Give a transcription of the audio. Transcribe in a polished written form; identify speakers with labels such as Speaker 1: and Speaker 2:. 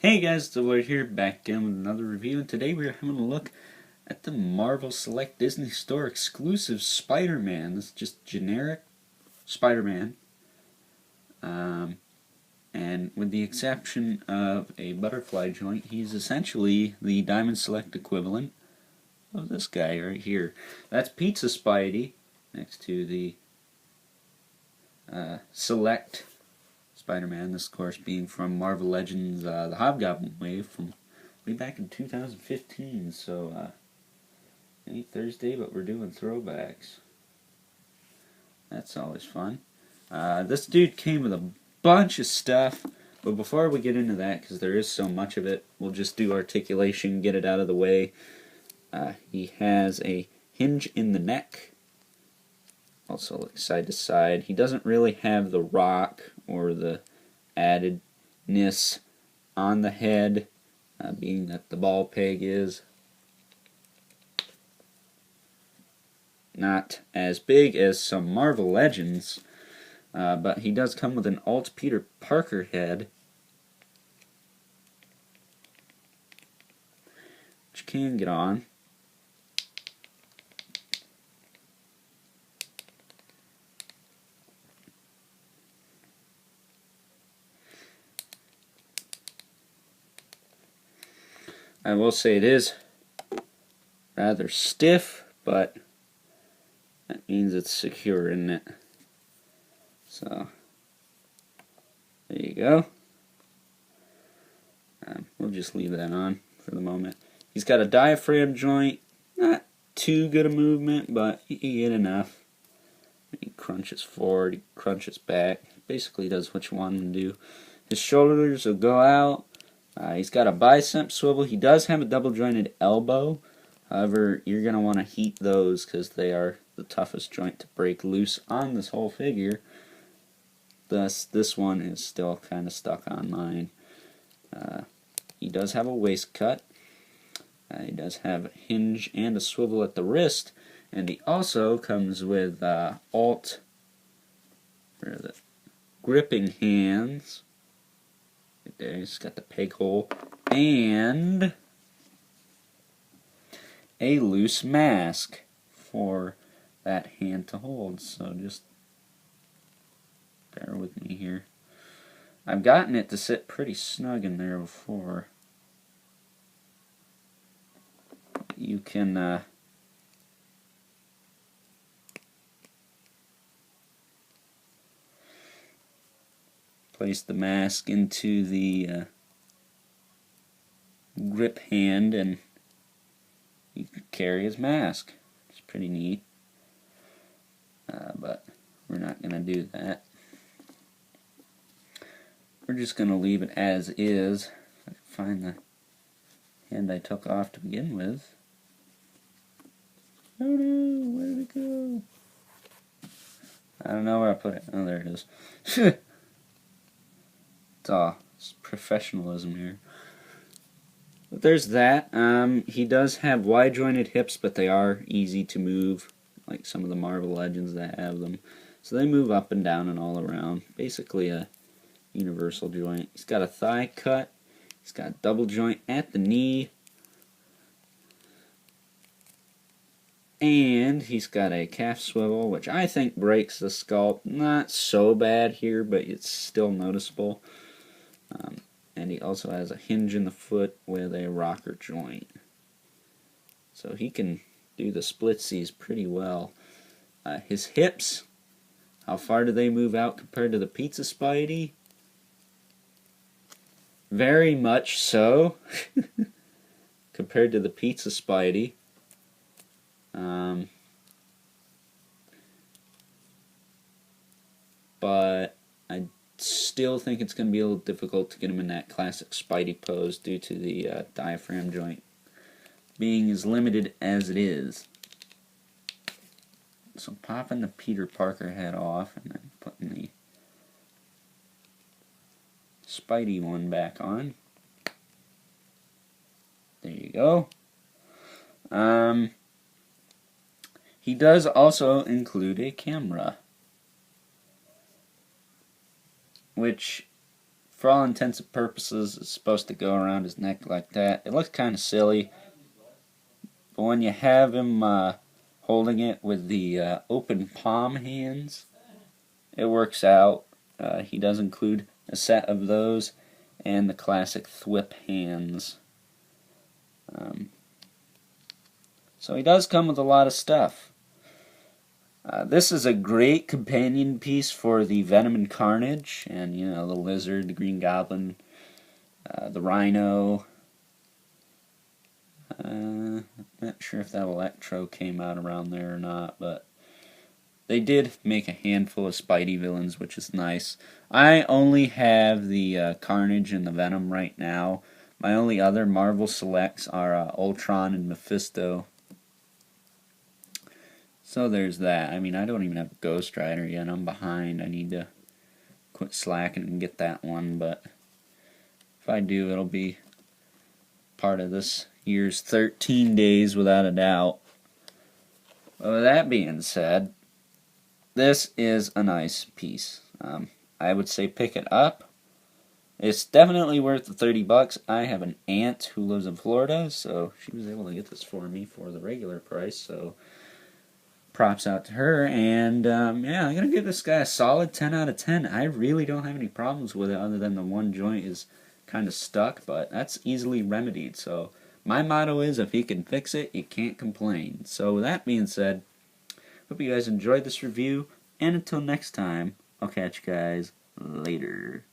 Speaker 1: Hey guys, so we're here back again with another review, and today we're having a look at the Marvel Select Disney Store exclusive Spider-Man. This is just generic Spider-Man, and with the exception of a butterfly joint, he's essentially the Diamond Select equivalent of this guy right here. That's Pizza Spidey next to the Select Spider-Man, this of course being from Marvel Legends, the Hobgoblin wave from way back in 2015, so any Thursday, but we're doing throwbacks. That's always fun. This dude came with a bunch of stuff, but before we get into that, because there is so much of it, we'll just do articulation, get it out of the way. He has a hinge in the neck, also like side to side. He doesn't really have the rock or the addedness on the head, being that the ball peg is not as big as some Marvel Legends, but he does come with an alt Peter Parker head, which can get on. I will say it is rather stiff, but that means it's secure, isn't it? So, there you go. We'll just leave that on for the moment. He's got a diaphragm joint, not too good a movement, but you get enough. He crunches forward, he crunches back, basically does what you want him to do. His shoulders will go out. He's got a bicep swivel. He does have a double jointed elbow. However, you're going to want to heat those because they are the toughest joint to break loose on this whole figure. Thus, this one is still kind of stuck on mine. He does have a waist cut. He does have a hinge and a swivel at the wrist. And he also comes with gripping hands. Right there, he's got the peg hole. And a loose mask for that hand to hold. So just bear with me here. I've gotten it to sit pretty snug in there before. You can place the mask into the grip hand and you can carry his mask. It's pretty neat. But we're not going to do that. We're just going to leave it as is. If I can find the hand I took off to begin with. Oh no, where did it go? I don't know where I put it. Oh, there it is. It's professionalism here. But there's that. He does have wide jointed hips, but they are easy to move, like some of the Marvel Legends that have them. So they move up and down and all around. Basically a universal joint. He's got a thigh cut. He's got a double joint at the knee. And he's got a calf swivel, which I think breaks the sculpt. Not so bad here, but it's still noticeable. And he also has a hinge in the foot with a rocker joint. So he can do the splitsies pretty well. His hips, how far do they move out compared to the Pizza Spidey? Very much so. compared to the Pizza Spidey. But I still think it's going to be a little difficult to get him in that classic Spidey pose due to the diaphragm joint being as limited as it is. So popping the Peter Parker head off and then putting the Spidey one back on. There you go. He does also include a camera, which for all intents and purposes is supposed to go around his neck like that. It looks kind of silly, but when you have him holding it with the open palm hands, it works out. He does include a set of those and the classic thwip hands. So he does come with a lot of stuff. This is a great companion piece for the Venom and Carnage, and you know, the Lizard, the Green Goblin, the Rhino. I'm not sure if that Electro came out around there or not, but they did make a handful of Spidey villains, which is nice. I only have the Carnage and the Venom right now. My only other Marvel selects are Ultron and Mephisto. So there's that. I mean, I don't even have Ghost Rider yet. I'm behind. I need to quit slacking and get that one, but if I do, it'll be part of this year's 13 days without a doubt. But with that being said, this is a nice piece. I would say pick it up. It's definitely worth the $30. I have an aunt who lives in Florida, so she was able to get this for me for the regular price, so props out to her. And yeah, I'm going to give this guy a solid 10 out of 10. I really don't have any problems with it other than the one joint is kind of stuck, but that's easily remedied. So my motto is, if he can fix it, you can't complain. So with that being said, hope you guys enjoyed this review, and until next time, I'll catch you guys later.